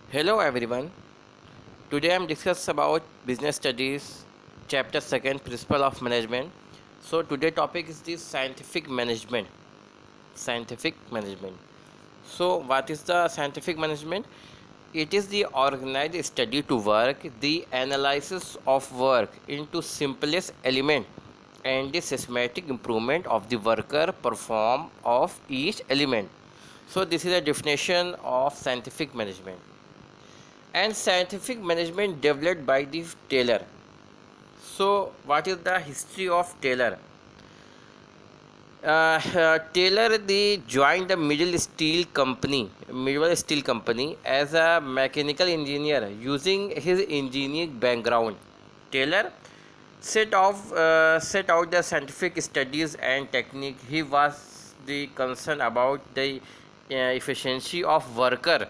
Hello everyone. Today I'm discuss about business studies, chapter 2, principle of management. So today topic is the scientific management. Scientific management. So what is the scientific management? It is the organized study to work, the analysis of work into simplest element and the systematic improvement of the worker perform of each element. So this is a definition of scientific management. And scientific management developed by the Taylor. So, what is the history of Taylor? Taylor joined the Middle Steel Company as a mechanical engineer using his engineering background. Taylor set out the scientific studies and technique. He was the concern about the efficiency of worker.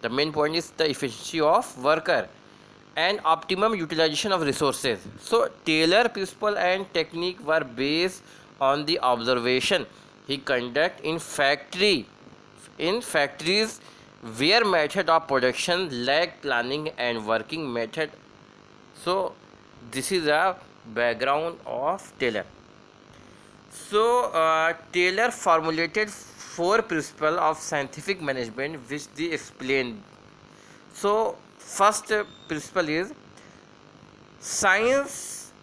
The main point is the efficiency of worker and optimum utilization of resources. So Taylor principle and technique were based on the observation he conduct in factories where method of production lack planning and working method. So this is a background of Taylor. So Taylor formulated four principles of scientific management which they explained. So first principle is science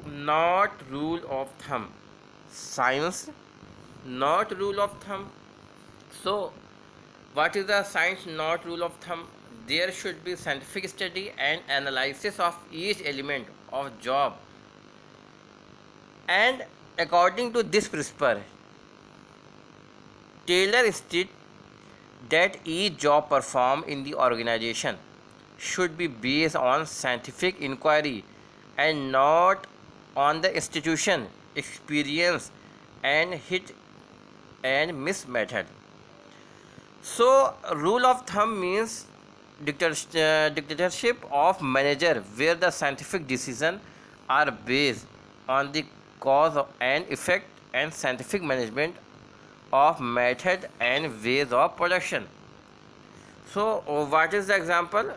not rule of thumb. Science not rule of thumb. So what is the science not rule of thumb? There should be scientific study and analysis of each element of job, and according to this principle Taylor stated that each job performed in the organization should be based on scientific inquiry and not on the institution experience and hit and miss method. So rule of thumb means dictatorship of manager where the scientific decisions are based on the cause and effect and scientific management of method and ways of production. So what is the example?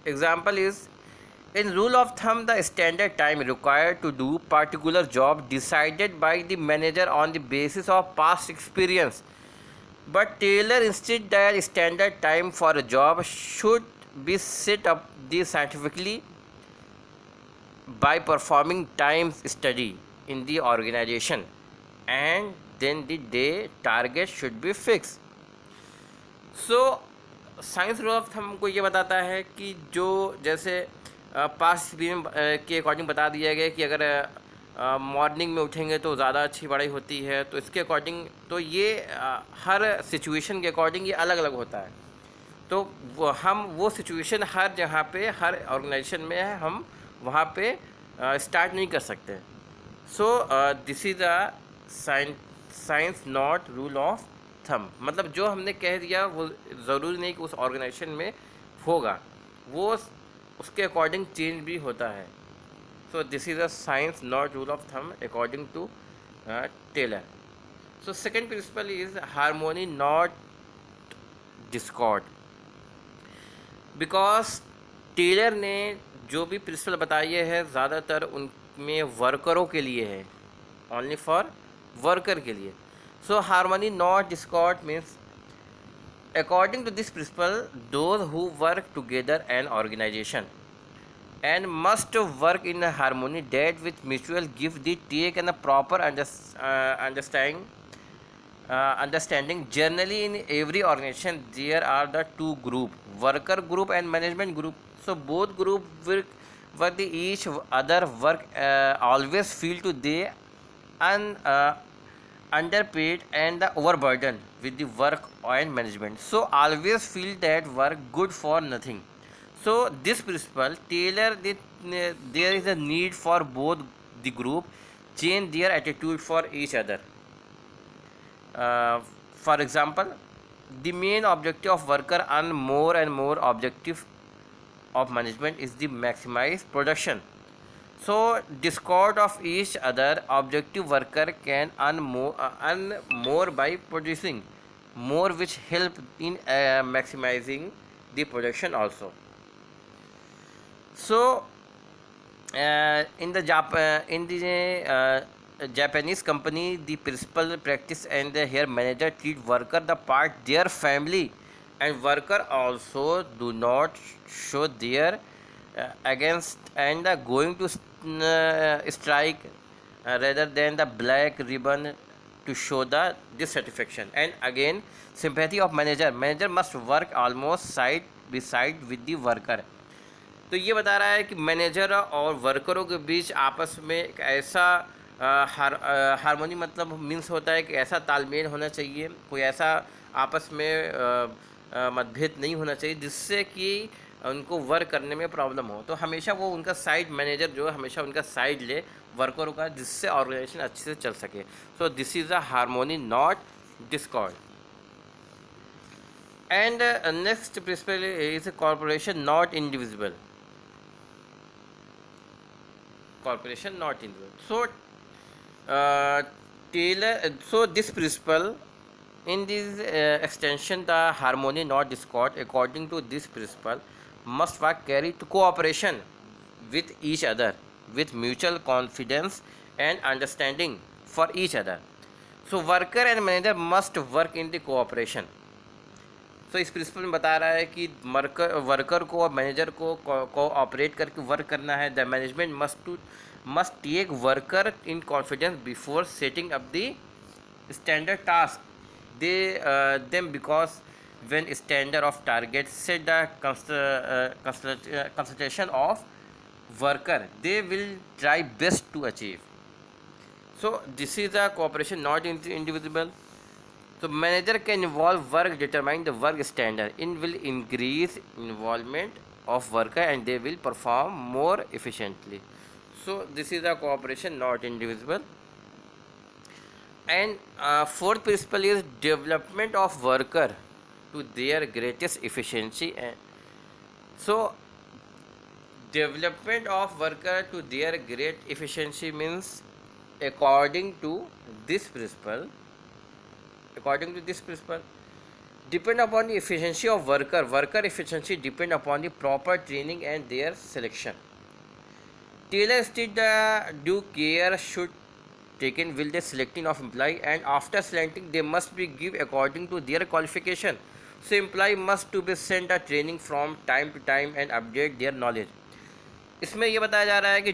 Example is in rule of thumb the standard time required to do particular job decided by the manager on the basis of past experience. But Taylor instead that standard time for a job should be set up scientifically by performing time study in the organization, and then the day target should be fixed. So science rule of thumb को ये बताता है कि जो जैसे past experience के according बता दिया गया कि अगर मॉर्निंग में उठेंगे तो ज़्यादा अच्छी पढ़ाई होती है, तो इसके अकॉर्डिंग तो ये हर सिचुएशन के अकॉर्डिंग ये अलग अलग होता है। तो हम वो सिचुएशन हर जगह पे हर ऑर्गेनाइजेशन में है, हम वहाँ पे स्टार्ट नहीं कर सकते। सो this is a science not rule of thumb. मतलब जो हमने कह दिया वो ज़रूरी नहीं कि उस ऑर्गेनाइजेशन में होगा, वो उसके अकॉर्डिंग चेंज भी होता है। So this is a science not rule of thumb according to Taylor. So second principle is harmony not discord. Because Taylor ने जो भी प्रिंसिपल बताइए है ज़्यादातर उनमें वर्करों के लिए है, ओनली फॉर वर्कर के लिए। So harmony not discord means according to this principle those who work together an organization and must work in a harmony that with mutual give the take and a proper understanding. Generally in every organization there are the two group, worker group and management group. So both group work the each other work always feel to they underpaid and the overburdened with the work and management, so always feel that work good for nothing. So this principle Taylor there is a need for both the group change their attitude for each other. For example, the main objective of worker and more objective of management is the maximize production. So discord of each other objective worker can earn more by producing more, which help in maximizing the production also. So in the Japanese company, the principal practice and the here manager treat worker the part their family, and worker also do not show their against and going to strike rather than the black ribbon to show the dissatisfaction. And again, sympathy of manager must work almost side by side with the worker. तो ये बता रहा है कि manager और वर्करों के बीच आपस में एक ऐसा हारमोनी मतलब मीन्स होता है कि ऐसा तालमेल होना चाहिए, कोई ऐसा आपस में मतभेद नहीं होना चाहिए जिससे कि उनको वर्क करने में प्रॉब्लम हो। तो हमेशा वो उनका साइड मैनेजर जो है हमेशा उनका साइड ले वर्करों का, जिससे ऑर्गेनाइजेशन अच्छे से चल सके। सो this is a harmony not Discord. And next principle is corporation not individual. Corporation not involved. So this principle in this extension, the harmony not discord, according to this principle must work carry to cooperation with each other with mutual confidence and understanding for each other. So worker and manager must work in the cooperation. तो इस principal में बता रहा है कि worker को और manager को कोऑपरेट करके वर्क करना है। The management must take worker in confidence before setting up the standard task them because when standard of target set the consultation of worker they will try best to achieve. So this is the cooperation not individual. So manager can involve work, determine the work standard. It will increase involvement of worker and they will perform more efficiently. So this is a cooperation, not individual. And fourth principle is development of worker to their greatest efficiency. And so development of worker to their great efficiency means according to this principle, depend upon the efficiency of worker efficiency depend upon the proper training and their selection. Taylor stated the due care should taken will the selecting of employee, and after selecting they must be give according to their qualification. So employee must to be sent a training from time to time and update their knowledge. इसमें ये बताया जा रहा है कि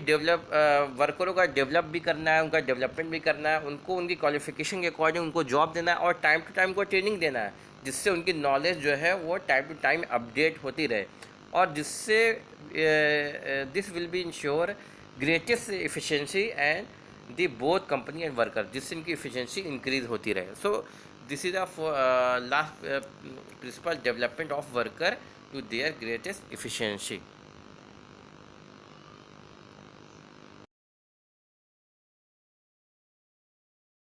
वर्करों का develop भी करना है, उनका डेवलपमेंट भी करना है, उनको उनकी क्वालिफिकेशन के अकॉर्डिंग उनको जॉब देना है और टाइम टू टाइम उनको ट्रेनिंग देना है, जिससे उनकी नॉलेज जो है वो टाइम टू टाइम अपडेट होती रहे और जिससे this will be ensure greatest efficiency and the both company and worker, जिससे इनकी एफिशिएंसी इंक्रीज होती रहे। So this is the last principle, development of worker to their greatest efficiency.